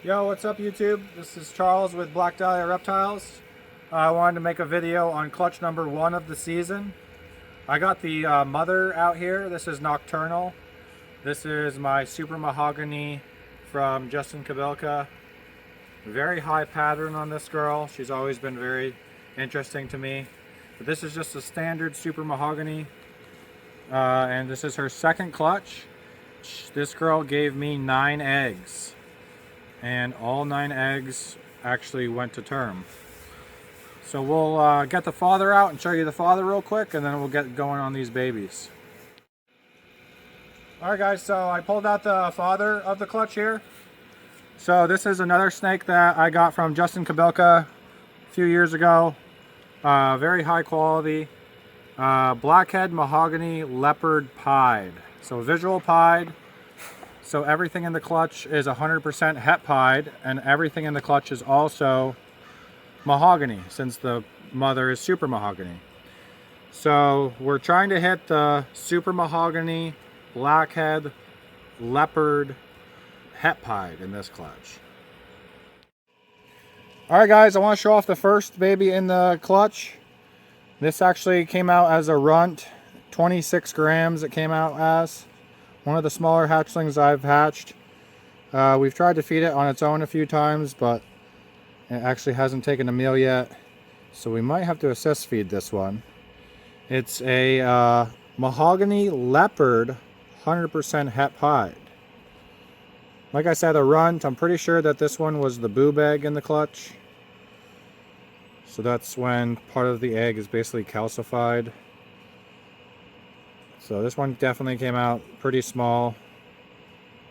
Yo, what's up YouTube? This is Charles with Black Dahlia Reptiles. I wanted to make a video on clutch number 1 of the season. I got the mother out here. This is Nocturnal. This is my Super Mahogany from Justin Kabilka. Very high pattern on this girl. She's always been very interesting to me. But this is just a standard Super Mahogany. And this is her second clutch. This girl gave me 9 eggs. And all 9 eggs actually went to term. So we'll get the father out and show you the father real quick, and then we'll get going on these babies. Alright guys, so I pulled out the father of the clutch here. So this is another snake that I got from Justin Kabilka a few years ago. Very high quality. Blackhead Mahogany Leopard Pied. So visual pied. So everything in the clutch is 100% het pied, and everything in the clutch is also mahogany, since the mother is Super Mahogany. So we're trying to hit the Super Mahogany Blackhead Leopard het pied in this clutch. Alright guys, I want to show off the first baby in the clutch. This actually came out as a runt, 26 grams it came out as. One of the smaller hatchlings I've hatched. We've tried to feed it on its own a few times, but it actually hasn't taken a meal yet. So we might have to assist feed this one. It's a Mahogany Leopard, 100% het pied. Like I said, a runt. I'm pretty sure that this one was the boob egg in the clutch. So that's when part of the egg is basically calcified. So this one definitely came out pretty small,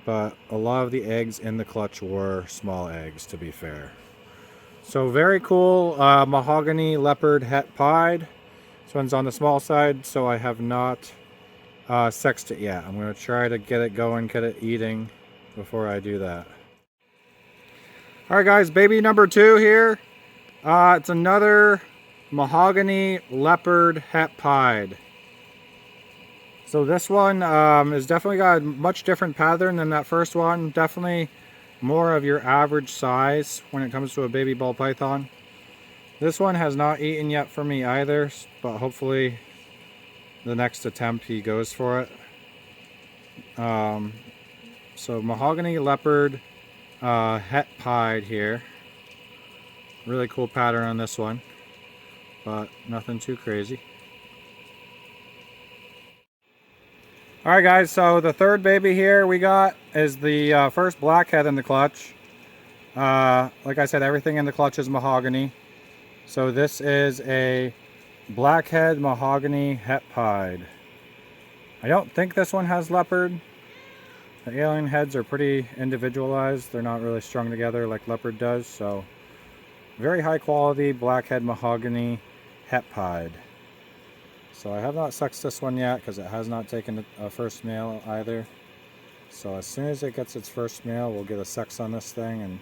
but a lot of the eggs in the clutch were small eggs, to be fair. So very cool Mahogany Leopard het pied. This one's on the small side, so I have not sexed it yet. I'm going to try to get it going, get it eating before I do that. Alright guys, baby number 2 here. It's another Mahogany Leopard het pied. So this one has definitely got a much different pattern than that first one. Definitely more of your average size when it comes to a baby ball python. This one has not eaten yet for me either, but hopefully the next attempt he goes for it. So Mahogany Leopard het pied here. Really cool pattern on this one, but nothing too crazy. Alright guys, so the third baby here we got is the first blackhead in the clutch. Like I said, everything in the clutch is mahogany. So this is a Blackhead Mahogany het pied. I don't think this one has leopard. The alien heads are pretty individualized. They're not really strung together like leopard does. So very high quality Blackhead Mahogany het pied. So I have not sexed this one yet because it has not taken a first male either. So as soon as it gets its first male, we'll get a sex on this thing and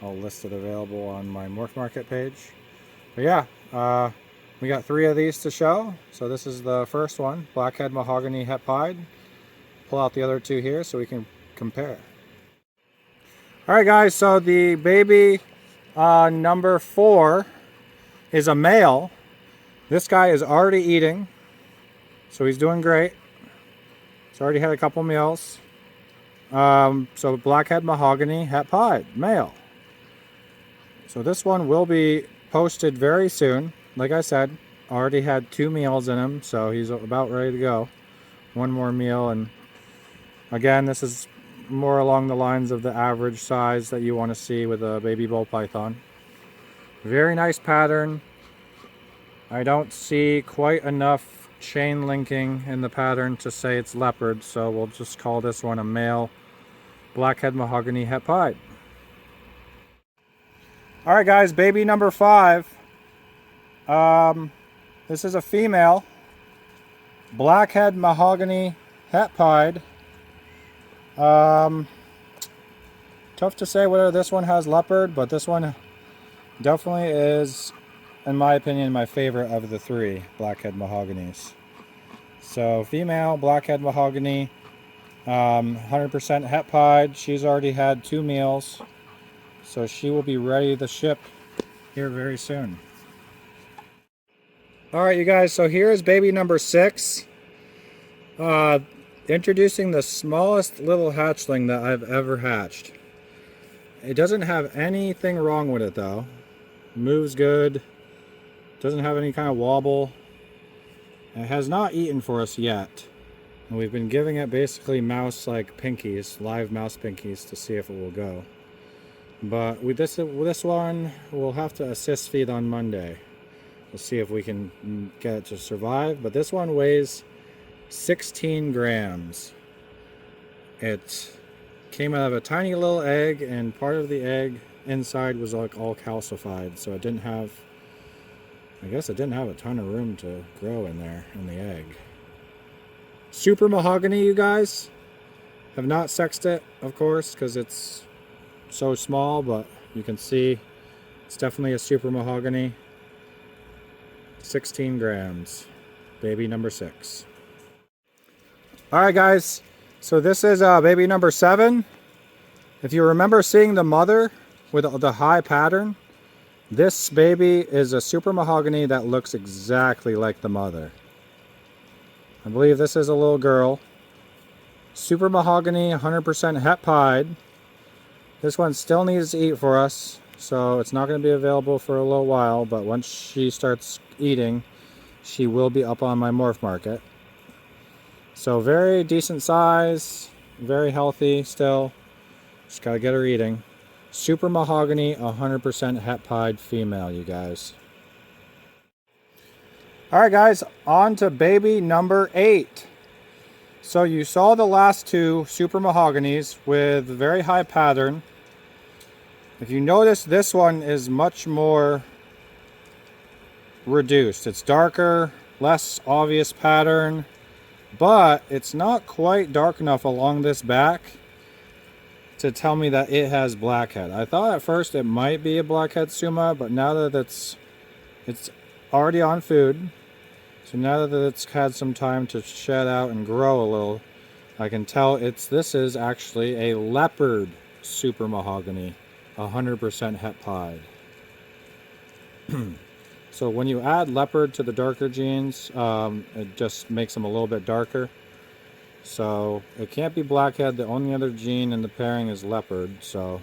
I'll list it available on my Morph Market page. But yeah, we got 3 of these to show. So this is the first one, Blackhead Mahogany het pied. Pull out the other 2 here so we can compare. Alright guys, so the baby number 4 is a male. This guy is already eating, so he's doing great. He's already had a couple meals. So Blackhead Mahogany het pied, male. So this one will be posted very soon. Like I said, already had 2 meals in him, so he's about ready to go. 1 more meal, and again, this is more along the lines of the average size that you want to see with a baby ball python. Very nice pattern. I don't see quite enough chain linking in the pattern to say it's leopard, so we'll just call this one a male Blackhead Mahogany het pied. Alright guys, baby number 5. This is a female Blackhead Mahogany het pied. Tough to say whether this one has leopard, but this one definitely is, in my opinion, my favorite of the 3 Blackhead Mahoganies. So female Blackhead Mahogany, 100% het pied. She's already had 2 meals. So she will be ready to ship here very soon. Alright you guys, so here is baby number 6. Introducing the smallest little hatchling that I've ever hatched. It doesn't have anything wrong with it though. Moves good. Doesn't have any kind of wobble. It has not eaten for us yet. And we've been giving it basically mouse like pinkies, live mouse pinkies, to see if it will go. But with this one, we'll have to assist feed on Monday. We'll see if we can get it to survive. But this one weighs 16 grams. It came out of a tiny little egg, and part of the egg inside was like all calcified, so it didn't have, I guess it didn't have a ton of room to grow in there in the egg. Super Mahogany, you guys. Have not sexed it, of course, because it's so small, but you can see it's definitely a Super Mahogany. 16 grams. Baby number 6. Alright guys, so this is baby number 7. If you remember seeing the mother with the high pattern, this baby is a Super Mahogany that looks exactly like the mother. I believe this is a little girl. Super Mahogany, 100% het pied. This one still needs to eat for us, so it's not going to be available for a little while, but once she starts eating, she will be up on my morph market. So very decent size, very healthy still. Just gotta get her eating. Super Mahogany, 100% het pied female, you guys. Alright guys, on to baby number 8. So you saw the last 2 Super Mahoganies with very high pattern. If you notice, this one is much more reduced. It's darker, less obvious pattern. But it's not quite dark enough along this back to tell me that it has blackhead. I thought at first it might be a blackhead Suma, but now that it's already on food, so now that it's had some time to shed out and grow a little, I can tell this is actually a leopard Super Mahogany, 100% het pied. So when you add leopard to the darker genes, it just makes them a little bit darker. So it can't be blackhead. The only other gene in the pairing is leopard. So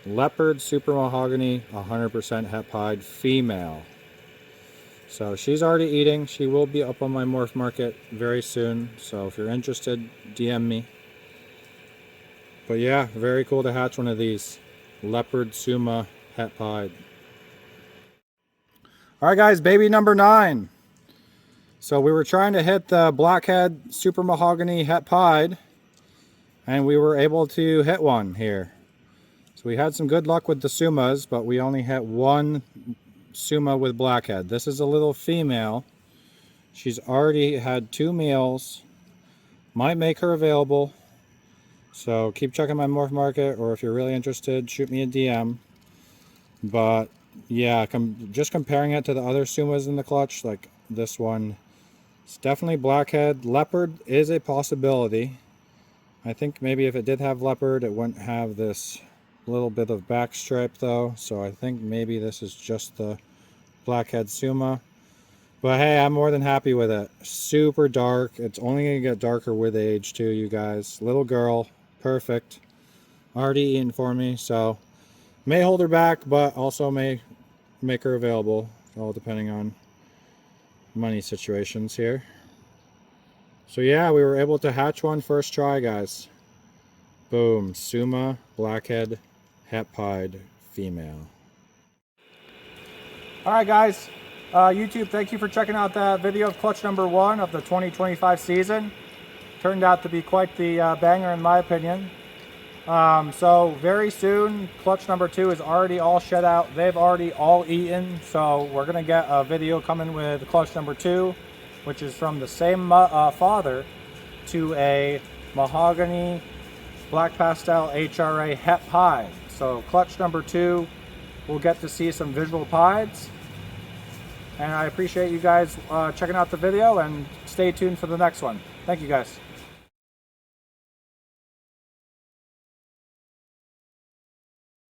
leopard Super Mahogany, 100% het pied female. So she's already eating. She will be up on my morph market very soon. So if you're interested, DM me. But yeah, very cool to hatch one of these. Leopard Suma het pied. Alright guys, baby number 9. So we were trying to hit the Blackhead Super Mahogany het pied, and we were able to hit one here. So we had some good luck with the Sumas, but we only hit one Suma with blackhead. This is a little female. She's already had 2 meals. Might make her available. So keep checking my morph market, or if you're really interested, shoot me a DM. But yeah, just comparing it to the other Sumas in the clutch, like this one, it's definitely blackhead. Leopard is a possibility. I think maybe if it did have leopard, it wouldn't have this little bit of back stripe though. So I think maybe this is just the blackhead Suma. But hey, I'm more than happy with it. Super dark. It's only going to get darker with age too, you guys. Little girl. Perfect. Already eaten for me, so may hold her back, but also may make her available, all depending on money situations here. So yeah, we were able to hatch one first try, guys. Boom. Suma Blackhead het pied female. Alright guys, YouTube, thank you for checking out that video of clutch number 1 of the 2025 season. Turned out to be quite the banger in my opinion. So very soon, clutch number 2 is already all shed out. They've already all eaten, so we're going to get a video coming with clutch number 2, which is from the same father to a Mahogany Black Pastel HRA het pied. So clutch number 2, we'll get to see some visual pieds. And I appreciate you guys checking out the video, and stay tuned for the next one. Thank you guys.